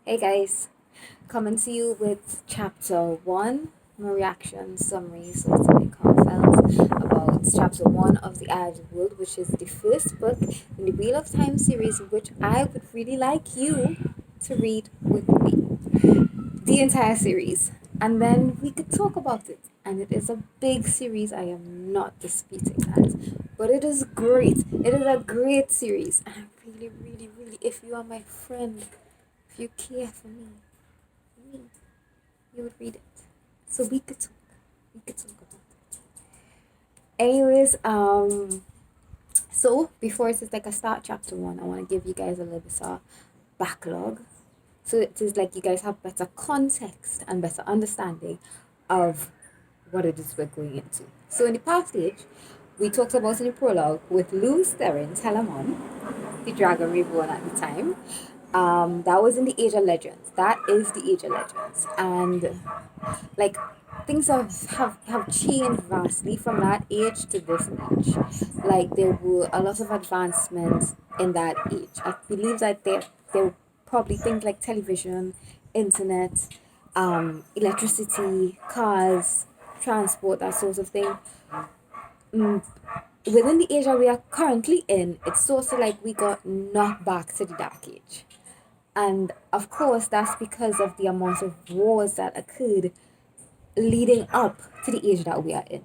Hey guys, coming to you with chapter 1, my reaction summary, so to make felt about chapter 1 of The Eye of the World, which is the first book in the Wheel of Time series, which I would really like you to read with me. The entire series. And then we could talk about it. And it is a big series, I am not disputing that. But it is great. It is a great series. And I really, really, really, if you are my friend, if you care for me, you would read it. So we could talk. We could talk about it. Anyways, so before it's just like I start chapter 1, I want to give you guys a little bit of backlog. So it is like you guys have better context and better understanding of what it is we're going into. So in the passage, we talked about in the prologue with Luz Theron Telamon, the dragon reborn at the time. That was in the Age of Legends. That is the Age of Legends. And like things have changed vastly from that age to this age. Like there were a lot of advancements in that age. I believe that there were probably things like television, internet, electricity, cars, transport, that sort of thing. Within the age that we are currently in, it's sort of like we got knocked back to the dark age. And of course, that's because of the amount of wars that occurred leading up to the age that we are in.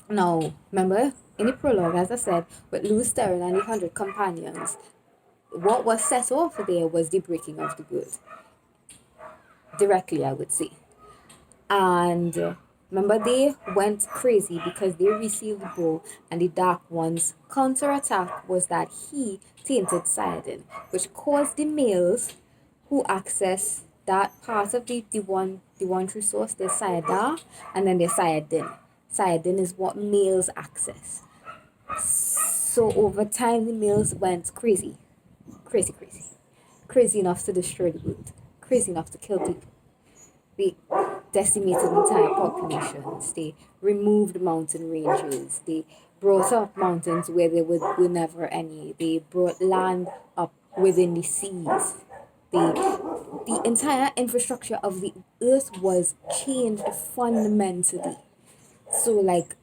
Now, remember, in the prologue, as I said, with Luz Theron and the 100 companions, what was set off there was the breaking of the world. Directly, I would say. And remember, they went crazy because they received the bow, and the Dark One's counterattack was that he tainted Sayadin, which caused the males who access that part of the one true source, there's Sayadar, and then there's Sayadin. Sayadin is what males access. So over time, the males went crazy, crazy, crazy, crazy enough to destroy the world, crazy enough to kill people. They decimated entire populations. They removed mountain ranges. They brought up mountains where there were never any. They brought land up within the seas. The entire infrastructure of the earth was changed fundamentally. So like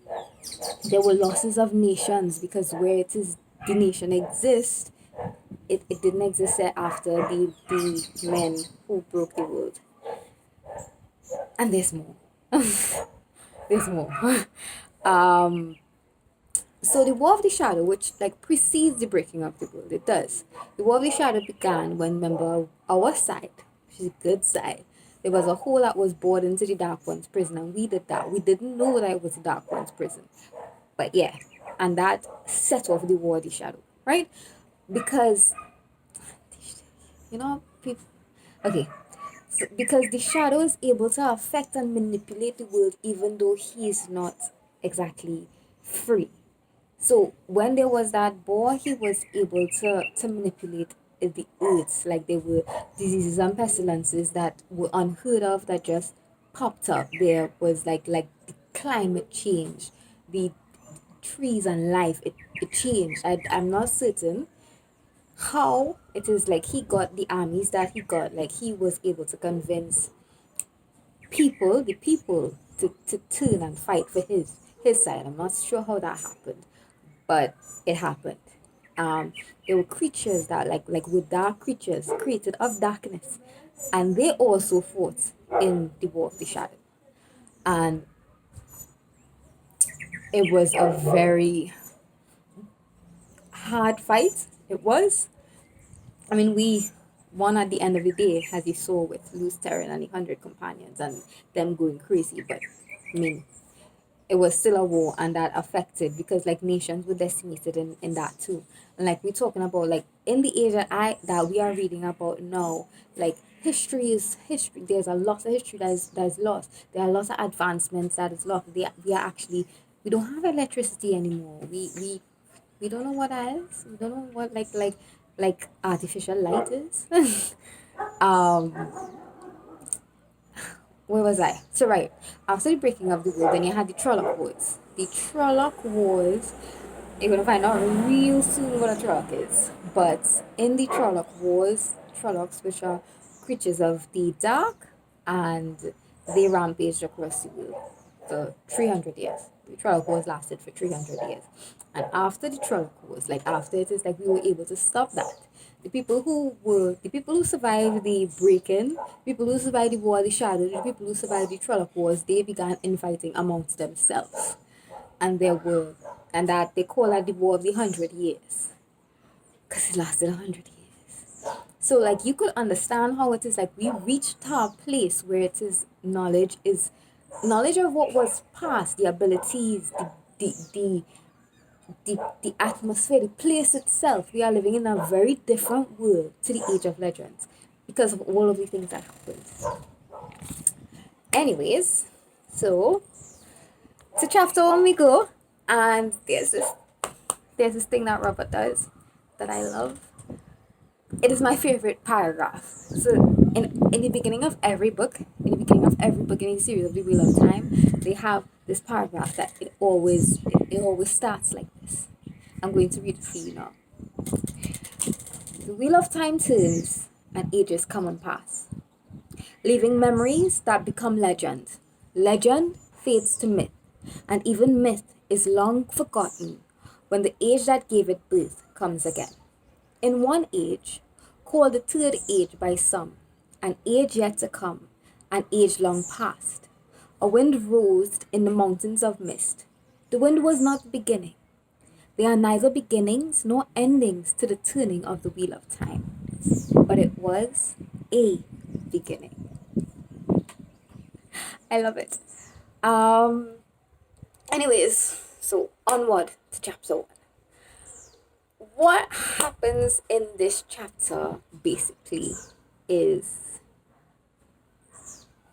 there were losses of nations because where it is the nation exists, it didn't exist there after the men who broke the world. And there's more. There's more. um so the War of the Shadow, which like precedes the breaking of the world, it does. The War of the Shadow began when, remember, our side, which is a good side, there was a hole that was bored into the Dark One's prison, and we did that. We didn't know that it was the Dark One's prison, but yeah, and that set off the War of the Shadow, right? Because people. Okay, so because the shadow is able to affect and manipulate the world, even though he is not exactly free. So when there was that boar, he was able to manipulate the earth. Like there were diseases and pestilences that were unheard of that just popped up. There was like the climate change, the trees and life. It changed. I'm not certain how it is like he got the armies that he got. Like he was able to convince the people to turn and fight for his side. I'm not sure how that happened, but it happened. There were creatures that like were dark creatures created of darkness, and they also fought in the War of the Shadow, and it was a very hard fight. It was. I mean, we won at the end of the day, as you saw with Luz Theron and the 100 companions and them going crazy. But I mean, it was still a war, and that affected because like nations were decimated in that too. And like we're talking about like in the age that we are reading about now, like history is history. There's a lot of history that is lost. There are lots of advancements that is lost. We are actually, we don't have electricity anymore. We don't know what that is. We don't know what like artificial light is. um where was I? So right, after the breaking of the world, then you had the Trolloc Wars. The Trolloc Wars, you're gonna find out real soon what a Trolloc is. But in the Trolloc Wars, Trollocs, which are creatures of the dark, and they rampaged across the world for 300 years. The Trolloc Wars lasted for 300 years. And after the Trolloc Wars, like after it is like we were able to stop that. The people who survived the break-in, people who survived the War of the Shadow, the people who survived the Trolloc Wars, they began infighting amongst themselves. And and that they call that the War of the 100 Years. Because it lasted 100 years. So like you could understand how it is like we reached our place where it is knowledge of what was past, the abilities, the atmosphere, the place itself. We are living in a very different world to the Age of Legends because of all of the things that happened. Anyways, so to chapter 1 we go, and there's this thing that Robert does that I love. It is my favorite paragraph. So in the beginning of every book, in the series of the Wheel of Time, they have this paragraph that it always starts like this. I'm going to read it for you now. The Wheel of Time turns and ages come and pass, leaving memories that become legend. Legend fades to myth, and even myth is long forgotten when the age that gave it birth comes again. In one age, called the third age by some, an age yet to come, an age long past, a wind rose in the mountains of mist. The wind was not the beginning. There are neither beginnings nor endings to the turning of the wheel of time, but it was a beginning. I love it. Anyways, so onward to chapter 1. What happens in this chapter basically is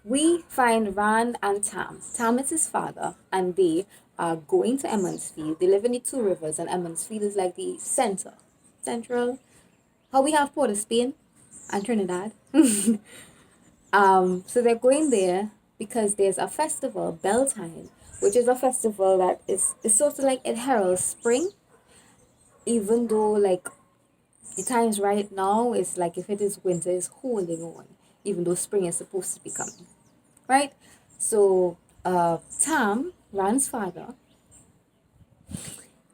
we find Rand and Tam. Tam is his father, and they are going to Emmonsfield. They live in the Two Rivers, and Emmonsfield is like the central. How we have Port of Spain and Trinidad. So they're going there because there's a festival, Beltane, which is a festival that is sort of like it heralds spring, even though like the times right now is like if it is winter, is holding on, even though spring is supposed to be coming, right? So Tam, Rand's father,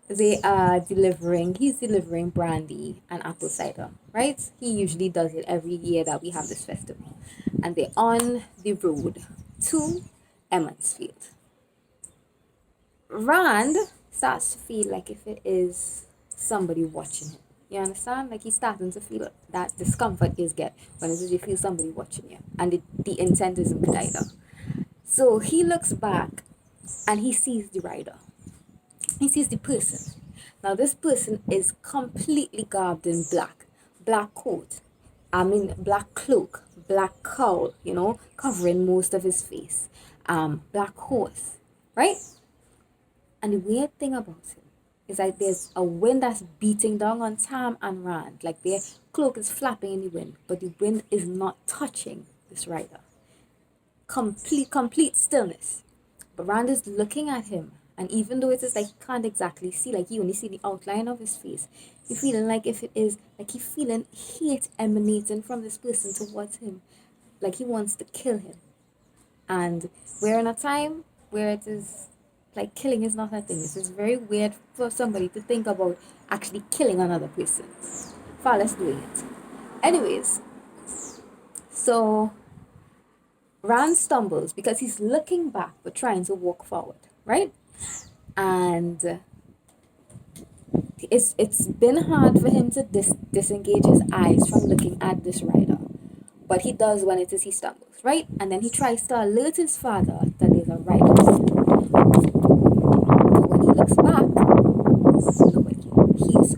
he's delivering brandy and apple cider, right? He usually does it every year that we have this festival. And they're on the road to Emmonsfield. Rand starts to feel like if it is somebody watching him. You understand? Like he's starting to feel that discomfort is get when it is you feel somebody watching you. And the intent isn't good either. So he looks back and he sees the rider. He sees the person. Now this person is completely garbed in black. Black coat. Black cloak. Black cowl, covering most of his face. Black horse. Right? And the weird thing about him is that there's a wind that's beating down on Tam and Rand. Like their cloak is flapping in the wind, but the wind is not touching this rider. Complete stillness. But Rand is looking at him, and even though it is like he can't exactly see, like you only see the outline of his face, you're feeling like if it is like he's feeling hate emanating from this person towards him, like he wants to kill him. And we're in a time where it is like killing is not a thing. It's just very weird for somebody to think about actually killing another person. Far less doing it. Anyways, so Rand stumbles because he's looking back but trying to walk forward, right? And it's been hard for him to disengage his eyes from looking at this rider. But he does when it is he stumbles, right? And then he tries to alert his father that there's a rider. But when he looks back, nobody. He's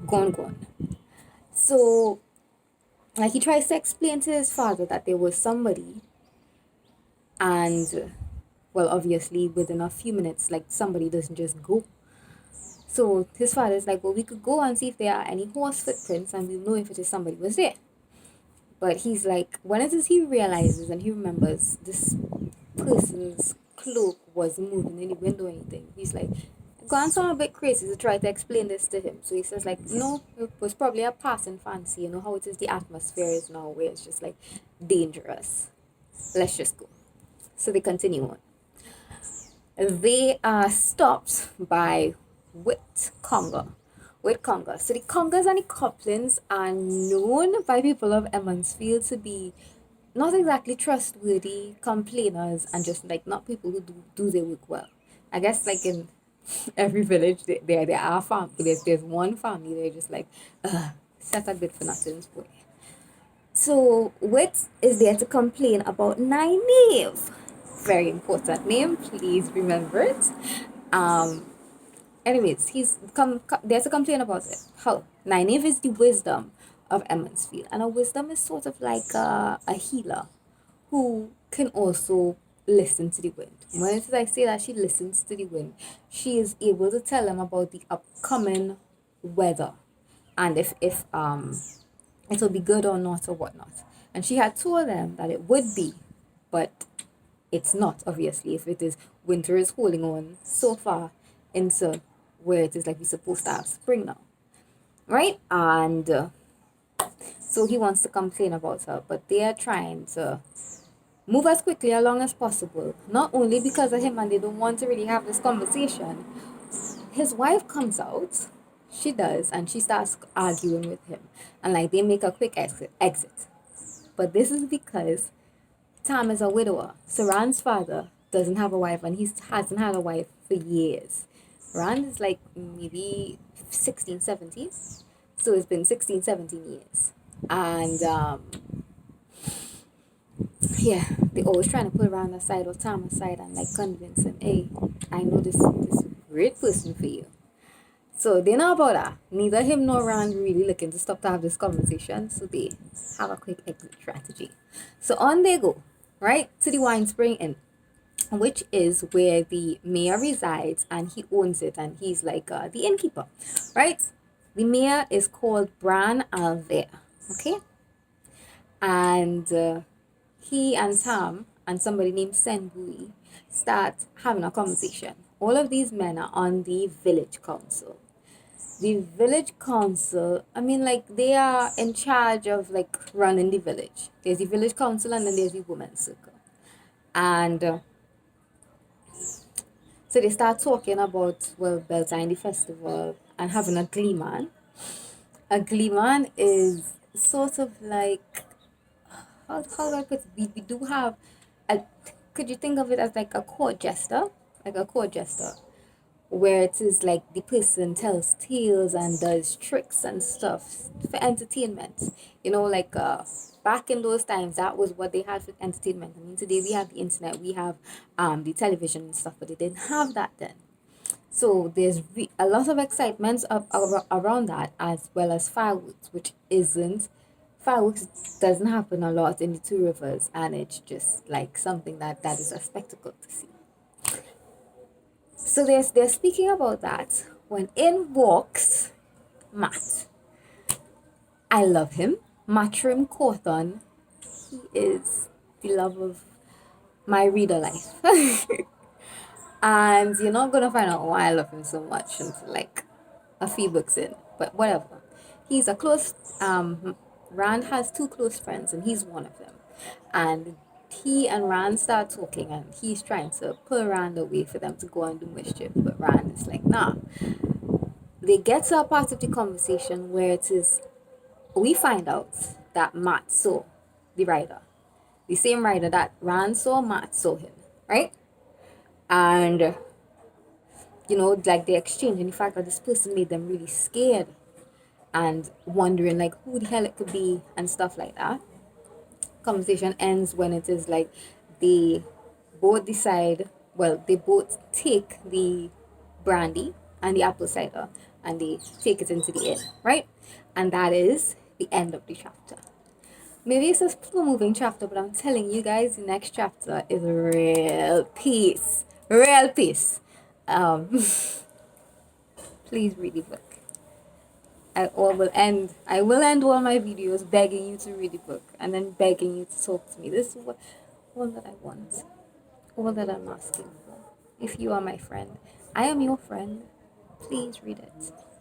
gone. So, like he tries to explain to his father that there was somebody, and well, obviously within a few minutes, like somebody doesn't just go. So his father's like, well, we could go and see if there are any horse footprints, and we'll know if it is somebody was there. But he's like, when it is he realizes and he remembers this person's cloak was moving in the wind or anything, he's like, gone sound a bit crazy to try to explain this to him. So he says like, no, it was probably a passing fancy. You know how it is, the atmosphere is now where it's just like dangerous. Let's just go. So they continue on. They are stopped by Whitconga. Whitconga. So the Congas and the Coplins are known by people of Emmonsfield to be not exactly trustworthy complainers and just like not people who do their work well. I guess like in every village there are families. There's one family they're just like, set a good for nothing's boy. So Wit is there to complain about Nynaeve. Very important name, please remember it. Um Anyways, he's there to complain about it. How Nynaeve is the wisdom of Emmonsfield, and a wisdom is sort of like a healer who can also listen to the wind. When I say that she listens to the wind, she is able to tell them about the upcoming weather and if it will be good or not or whatnot. And she had told them that it would be, but it's not, obviously, if it is winter is holding on so far into where it is like we're supposed to have spring now, right? And so he wants to complain about her, but they are trying to move as quickly along as possible, not only because of him and they don't want to really have this conversation. His wife comes out, she does, and she starts arguing with him, and like they make a quick exit. But this is because Tam is a widower. So Rand's father doesn't have a wife, and he hasn't had a wife for years. Rand is like maybe 16, 17. So it's been 16, 17 years. And yeah, they always trying to put Rand aside or Tam aside and like convince him, hey, I know this great person for you. So they know about that. Neither him nor Rand really looking to stop to have this conversation. So they have a quick exit strategy. So on they go, right, to the Wine Spring Inn, which is where the mayor resides and he owns it and he's like the innkeeper, right? The mayor is called Bran Alver, okay? And he and Tam and somebody named Senbui start having a conversation. All of these men are on the village council. The village council, I mean, like, they are in charge of, like, running the village. There's the village council and then there's the women's circle. And so they start talking about, well, Beltane, the festival, and having a gleeman. A gleeman is sort of like, how do I put it? We do have, a, could you think of it as like a court jester? Like a court jester, where it is like the person tells tales and does tricks and stuff for entertainment. You know, like back in those times, that was what they had for entertainment. I mean, today we have the internet, we have the television and stuff, but they didn't have that then. So there's a lot of excitement around that, as well as fireworks, which isn't fireworks doesn't happen a lot in the Two Rivers, and it's just like something that is a spectacle to see. So they're speaking about that when in walks Matt. I love him. Matrim Cawthon. He is the love of my reader life. And you're not gonna find out why I love him so much until like a few books in. But whatever. He's a close Rand has two close friends and he's one of them. And he and Rand start talking and he's trying to pull Rand away for them to go and do mischief. But Rand is like, nah. They get to a part of the conversation where it is we find out that Matt saw the rider. The same rider that Rand saw, Matt saw him, right? And you know, like they exchange and the fact that this person made them really scared and wondering like who the hell it could be and stuff like that. Conversation ends when it is like they both decide, well, they both take the brandy and the apple cider and they take it into the inn, right? And that is the end of the chapter. Maybe it's a slow moving chapter, but I'm telling you guys, the next chapter is real peace. Real peace. Um, please read the book. I will end all my videos begging you to read the book and then begging you to talk to me. This is what all that I want. All that I'm asking for. If you are my friend, I am your friend. Please read it.